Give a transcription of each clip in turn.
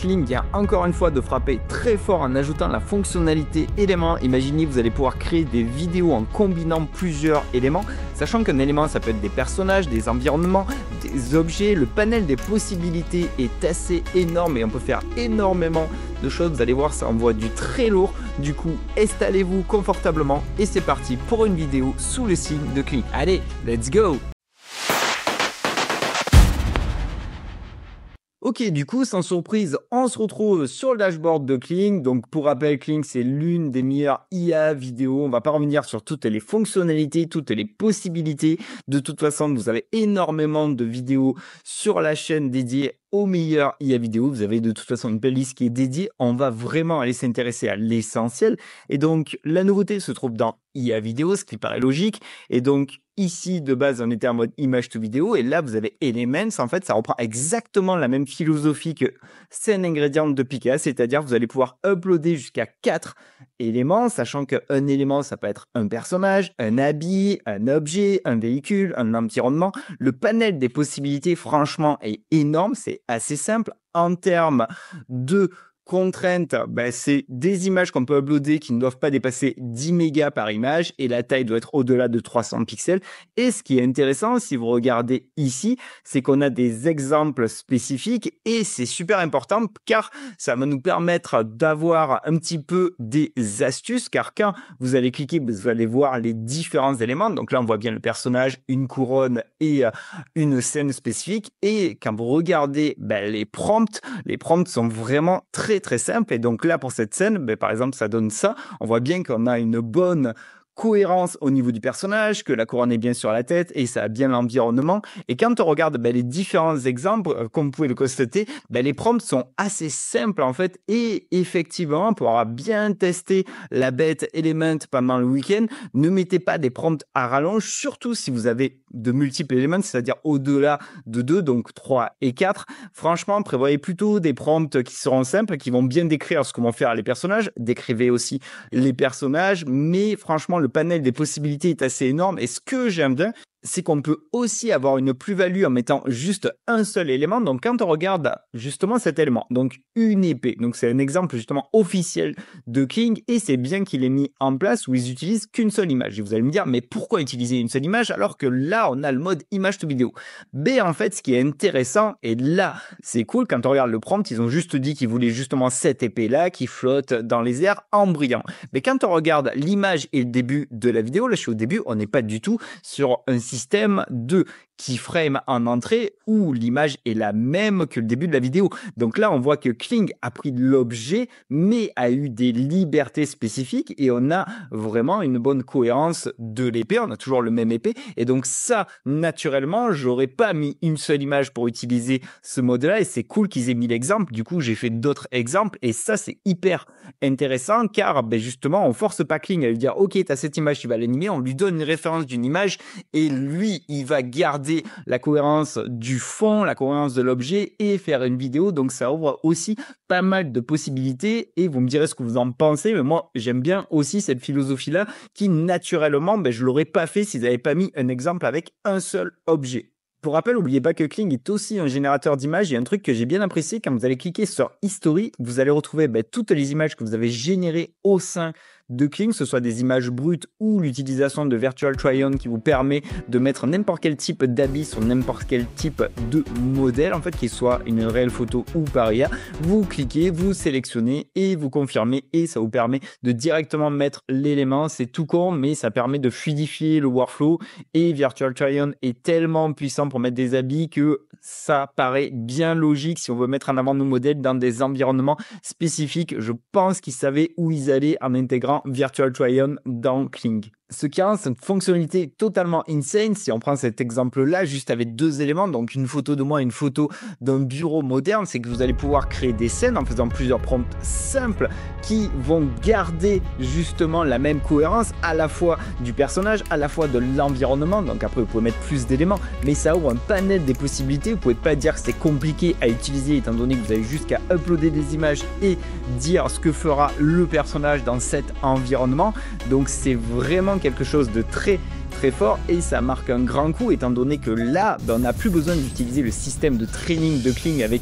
Kling vient encore une fois de frapper très fort en ajoutant la fonctionnalité éléments. Imaginez, vous allez pouvoir créer des vidéos en combinant plusieurs éléments, sachant qu'un élément, ça peut être des personnages, des environnements, des objets. Le panel des possibilités est assez énorme et on peut faire énormément de choses. Vous allez voir, ça envoie du très lourd. Du coup, installez-vous confortablement et c'est parti pour une vidéo sous le signe de Kling. Allez, let's go! Ok, du coup, sans surprise, on se retrouve sur le dashboard de Kling. Donc, pour rappel, Kling, c'est l'une des meilleures IA vidéo. On va pas revenir sur toutes les fonctionnalités, toutes les possibilités. De toute façon, vous avez énormément de vidéos sur la chaîne dédiée aux meilleures IA vidéo. Vous avez de toute façon une playlist qui est dédiée. On va vraiment aller s'intéresser à l'essentiel. Et donc, la nouveauté se trouve dans IA vidéo, ce qui paraît logique. Et donc, ici, de base, on était en mode image to vidéo. Et là, vous avez Elements. En fait, ça reprend exactement la même philosophie que Scene Ingredient de Pika. C'est-à-dire, vous allez pouvoir uploader jusqu'à 4 éléments, sachant qu'un élément, ça peut être un personnage, un habit, un objet, un véhicule, un environnement. Le panel des possibilités, franchement, est énorme. C'est assez simple. En termes de contrainte, c'est des images qu'on peut uploader qui ne doivent pas dépasser 10 mégas par image et la taille doit être au-delà de 300 pixels. Et ce qui est intéressant, si vous regardez ici, c'est qu'on a des exemples spécifiques et c'est super important car ça va nous permettre d'avoir un petit peu des astuces car quand vous allez cliquer, vous allez voir les différents éléments. Donc là, on voit bien le personnage, une couronne et une scène spécifique. Et quand vous regardez les prompts sont vraiment très simple. Et donc là, pour cette scène, par exemple, ça donne ça. On voit bien qu'on a une bonne cohérence au niveau du personnage, que la couronne est bien sur la tête et ça a bien l'environnement. Et quand on regarde les différents exemples, comme vous pouvez le constater, les prompts sont assez simples en fait. Et effectivement, pour avoir bien testé la bête Element pendant le week-end, ne mettez pas des prompts à rallonge, surtout si vous avez de multiples éléments, c'est-à-dire au-delà de 2, donc 3 et 4. Franchement, prévoyez plutôt des prompts qui seront simples, qui vont bien décrire ce que vont faire les personnages. Décrivez aussi les personnages, mais franchement, le panel des possibilités est assez énorme. Et ce que j'aime bien, c'est qu'on peut aussi avoir une plus-value en mettant juste un seul élément. Donc, quand on regarde justement cet élément, donc une épée, donc c'est un exemple justement officiel de Kling et c'est bien qu'il ait mis en place où ils utilisent qu'une seule image. Et vous allez me dire, mais pourquoi utiliser une seule image alors que là, on a le mode image to vidéo? En fait, ce qui est intéressant, et là, c'est cool, quand on regarde le prompt, ils ont juste dit qu'ils voulaient justement cette épée-là qui flotte dans les airs en brillant. Mais quand on regarde l'image et le début de la vidéo, là, je suis au début, on n'est pas du tout sur un système de keyframe en entrée où l'image est la même que le début de la vidéo. Donc là, on voit que Kling a pris l'objet, mais a eu des libertés spécifiques et on a vraiment une bonne cohérence de l'épée. On a toujours le même épée. Et donc ça, naturellement, j'aurais pas mis une seule image pour utiliser ce mode-là et c'est cool qu'ils aient mis l'exemple. Du coup, j'ai fait d'autres exemples et ça, c'est hyper intéressant car justement, on force pas Kling à lui dire « Ok, tu as cette image, tu vas l'animer ». On lui donne une référence d'une image et lui, il va garder la cohérence du fond, la cohérence de l'objet et faire une vidéo. Donc ça ouvre aussi pas mal de possibilités et vous me direz ce que vous en pensez. Mais moi, j'aime bien aussi cette philosophie-là qui naturellement, je l'aurais pas fait s'ils n'avaient pas mis un exemple avec un seul objet. Pour rappel, n'oubliez pas que Kling est aussi un générateur d'images et un truc que j'ai bien apprécié, quand vous allez cliquer sur History, vous allez retrouver toutes les images que vous avez générées au sein de Kling, que ce soit des images brutes ou l'utilisation de Virtual Try-On qui vous permet de mettre n'importe quel type d'habit sur n'importe quel type de modèle, en fait, qu'il soit une réelle photo ou par IA. Vous cliquez, vous sélectionnez et vous confirmez et ça vous permet de directement mettre l'élément. C'est tout con, mais ça permet de fluidifier le workflow et Virtual Try-On est tellement puissant pour mettre des habits que ça paraît bien logique si on veut mettre en avant nos modèles dans des environnements spécifiques. Je pense qu'ils savaient où ils allaient en intégrant Virtual Try-On dans Kling. Ce qui rend cette fonctionnalité totalement insane, si on prend cet exemple-là, juste avec 2 éléments, donc une photo de moi et une photo d'un bureau moderne, c'est que vous allez pouvoir créer des scènes en faisant plusieurs prompts simples qui vont garder justement la même cohérence à la fois du personnage, à la fois de l'environnement. Donc après, vous pouvez mettre plus d'éléments, mais ça ouvre un panel des possibilités. Vous pouvez pas dire que c'est compliqué à utiliser étant donné que vous avez juste qu'à uploader des images et dire ce que fera le personnage dans cet environnement. Donc c'est vraiment quelque chose de très fort et ça marque un grand coup étant donné que là on n'a plus besoin d'utiliser le système de training de Kling avec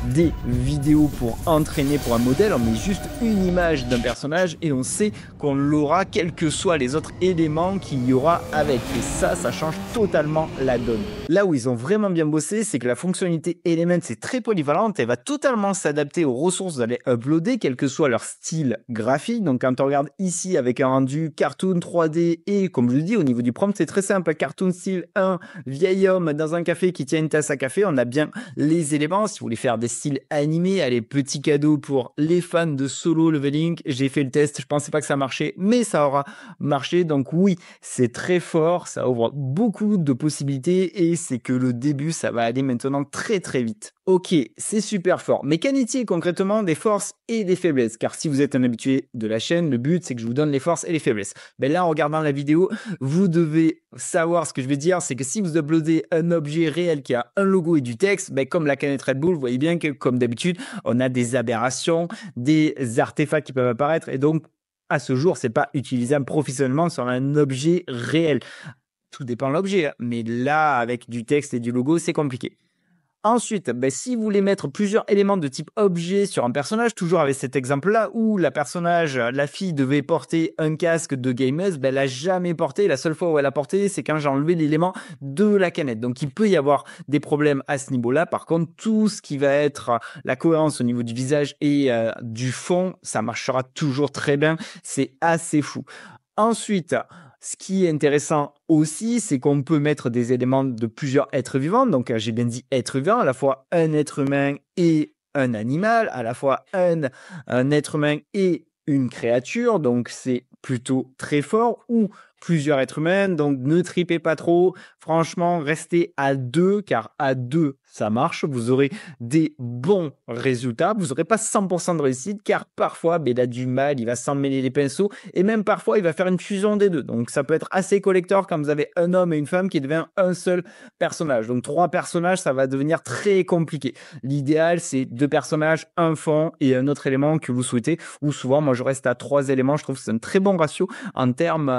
des vidéos pour entraîner pour un modèle, on met juste une image d'un personnage et on sait qu'on l'aura quels que soient les autres éléments qu'il y aura avec. Et ça change totalement la donne. Là où ils ont vraiment bien bossé, c'est que la fonctionnalité Elements est très polyvalente, elle va totalement s'adapter aux ressources que vous allez uploader, quel que soit leur style graphique. Donc quand on regarde ici avec un rendu cartoon 3D et comme je le dis au niveau du prompt, c'est très simple, cartoon style 1, vieil homme dans un café qui tient une tasse à café, on a bien les éléments. Si vous voulez faire des styles animés, allez, petit cadeau pour les fans de Solo Leveling, j'ai fait le test, je pensais pas que ça marchait, mais ça aura marché. Donc oui, c'est très fort, ça ouvre beaucoup de possibilités et c'est que le début, ça va aller maintenant très très vite. Ok, c'est super fort, mais qu'en est-il concrètement des forces et des faiblesses? Car si vous êtes un habitué de la chaîne, le but c'est que je vous donne les forces et les faiblesses. Ben là, en regardant la vidéo, vous devez savoir ce que je vais dire, c'est que si vous uploadez un objet réel qui a un logo et du texte, ben comme la canette Red Bull, vous voyez bien que comme d'habitude, on a des aberrations, des artefacts qui peuvent apparaître et donc à ce jour, c'est pas utilisable professionnellement sur un objet réel. Tout dépend de l'objet, hein, mais là, avec du texte et du logo, c'est compliqué. Ensuite, ben, si vous voulez mettre plusieurs éléments de type objet sur un personnage, toujours avec cet exemple-là où la fille devait porter un casque de gameuse, ben, elle n'a jamais porté. La seule fois où elle a porté, c'est quand j'ai enlevé l'élément de la canette. Donc, il peut y avoir des problèmes à ce niveau-là. Par contre, tout ce qui va être la cohérence au niveau du visage et du fond, ça marchera toujours très bien. C'est assez fou. Ensuite, ce qui est intéressant aussi, c'est qu'on peut mettre des éléments de plusieurs êtres vivants. Donc, j'ai bien dit être vivant, à la fois un être humain et un animal, à la fois un être humain et une créature. Donc, c'est plutôt très fort. Ou plusieurs êtres humains. Donc, ne tripez pas trop. Franchement, restez à deux, car à deux, ça marche. Vous aurez des bons résultats. Vous n'aurez pas 100% de réussite, car parfois, il a du mal, il va s'emmêler les pinceaux. Et même parfois, il va faire une fusion des deux. Donc, ça peut être assez collector quand vous avez un homme et une femme qui devient un seul personnage. Donc, 3 personnages, ça va devenir très compliqué. L'idéal, c'est 2 personnages, un fond et un autre élément que vous souhaitez. Ou souvent, moi, je reste à 3 éléments. Je trouve que c'est un très bon ratio en termes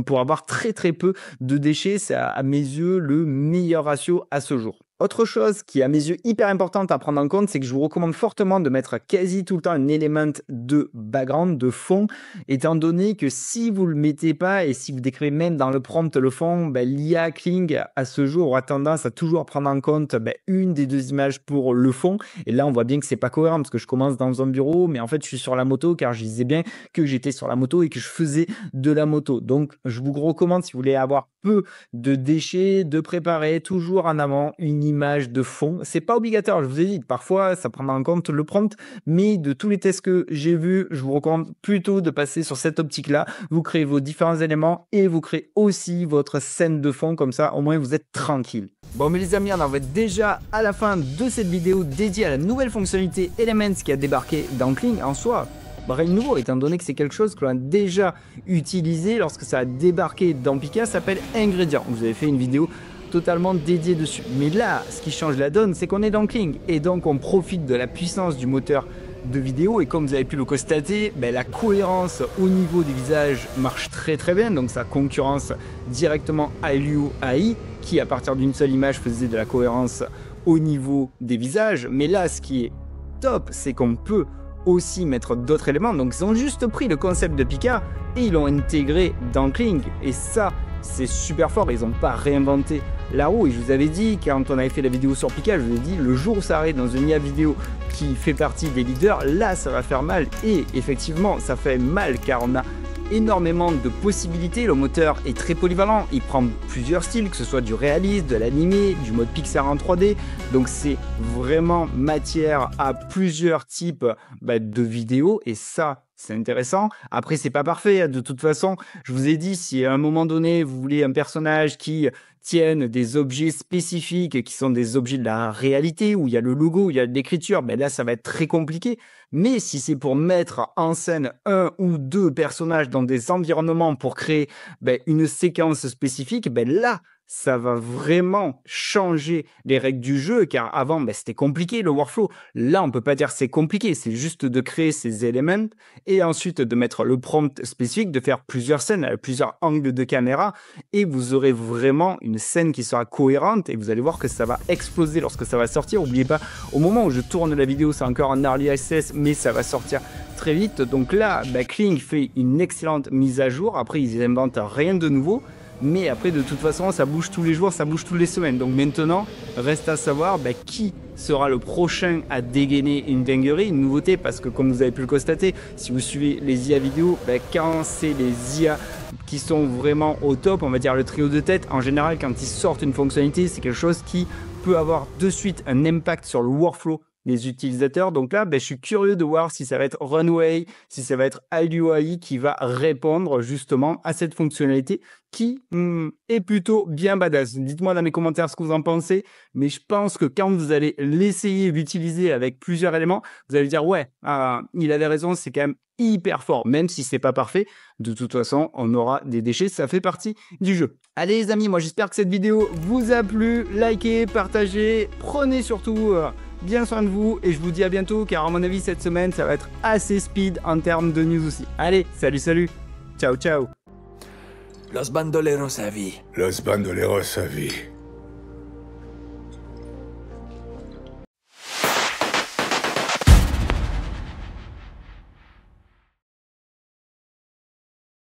pour avoir très très peu de déchets. C'est à mes yeux le meilleur ratio à ce jour. Autre chose qui est à mes yeux hyper importante à prendre en compte, c'est que je vous recommande fortement de mettre quasi tout le temps un élément de background, de fond, étant donné que si vous le mettez pas et si vous décrivez même dans le prompt le fond, l'IA Kling à ce jour aura tendance à toujours prendre en compte une des 2 images pour le fond. Et là, on voit bien que c'est pas cohérent parce que je commence dans un bureau, mais en fait, je suis sur la moto car je disais bien que j'étais sur la moto et que je faisais de la moto. Donc, je vous recommande, si vous voulez avoir peu de déchets, de préparer toujours en amont une image de fond. C'est pas obligatoire, je vous ai dit, parfois ça prendra en compte le prompt, mais de tous les tests que j'ai vus, je vous recommande plutôt de passer sur cette optique-là. Vous créez vos différents éléments et vous créez aussi votre scène de fond, comme ça au moins vous êtes tranquille. Bon, mais les amis, on en va déjà à la fin de cette vidéo dédiée à la nouvelle fonctionnalité Elements qui a débarqué dans Kling. En soi, rien de nouveau, étant donné que c'est quelque chose que l'on a déjà utilisé lorsque ça a débarqué dans Pika, ça s'appelle Ingrédients. Vous avez fait une vidéo totalement dédiée dessus. Mais là, ce qui change la donne, c'est qu'on est dans Kling. Et donc, on profite de la puissance du moteur de vidéo. Et comme vous avez pu le constater, la cohérence au niveau des visages marche très très bien. Donc, ça concurrence directement Hailuo AI, qui à partir d'une seule image faisait de la cohérence au niveau des visages. Mais là, ce qui est top, c'est qu'on peut aussi mettre d'autres éléments. Donc ils ont juste pris le concept de Pika et ils l'ont intégré dans Kling. Et ça, c'est super fort. Ils n'ont pas réinventé la roue. Et je vous avais dit, quand on avait fait la vidéo sur Pika, je vous ai dit, le jour où ça arrive dans une IA vidéo qui fait partie des leaders, là, ça va faire mal. Et effectivement, ça fait mal car on a énormément de possibilités. Le moteur est très polyvalent, il prend plusieurs styles, que ce soit du réalisme, de l'animé, du mode Pixar en 3D, donc c'est vraiment matière à plusieurs types de vidéos et ça c'est intéressant. Après c'est pas parfait, de toute façon je vous ai dit, si à un moment donné vous voulez un personnage qui tienne des objets spécifiques qui sont des objets de la réalité où il y a le logo, où il y a l'écriture, là ça va être très compliqué. Mais si c'est pour mettre en scène 1 ou 2 personnages dans des environnements pour créer une séquence spécifique, là ça va vraiment changer les règles du jeu, car avant, c'était compliqué le workflow. Là, on peut pas dire c'est compliqué, c'est juste de créer ces éléments et ensuite de mettre le prompt spécifique, de faire plusieurs scènes, plusieurs angles de caméra, et vous aurez vraiment une scène qui sera cohérente et vous allez voir que ça va exploser lorsque ça va sortir. N'oubliez pas, au moment où je tourne la vidéo, c'est encore en early access, mais ça va sortir très vite. Donc là, Kling fait une excellente mise à jour. Après, ils inventent rien de nouveau. Mais après, de toute façon, ça bouge tous les jours, ça bouge toutes les semaines. Donc maintenant, reste à savoir qui sera le prochain à dégainer une dinguerie, une nouveauté. Parce que comme vous avez pu le constater, si vous suivez les IA vidéo, quand c'est les IA qui sont vraiment au top, on va dire le trio de tête, en général, quand ils sortent une fonctionnalité, c'est quelque chose qui peut avoir de suite un impact sur le workflow des utilisateurs. Donc là, je suis curieux de voir si ça va être Runway, si ça va être IUI qui va répondre justement à cette fonctionnalité qui est plutôt bien badass. Dites-moi dans les commentaires ce que vous en pensez, mais je pense que quand vous allez l'essayer, l'utiliser avec plusieurs éléments, vous allez dire ouais, il avait raison, c'est quand même hyper fort, même si c'est pas parfait. De toute façon, on aura des déchets, ça fait partie du jeu. Allez les amis, moi j'espère que cette vidéo vous a plu. Likez, partagez, prenez surtout bien soin de vous et je vous dis à bientôt, car à mon avis cette semaine ça va être assez speed en termes de news aussi. Allez, salut, ciao ciao. Los bandoleros à vie. Los bandoleros à vie.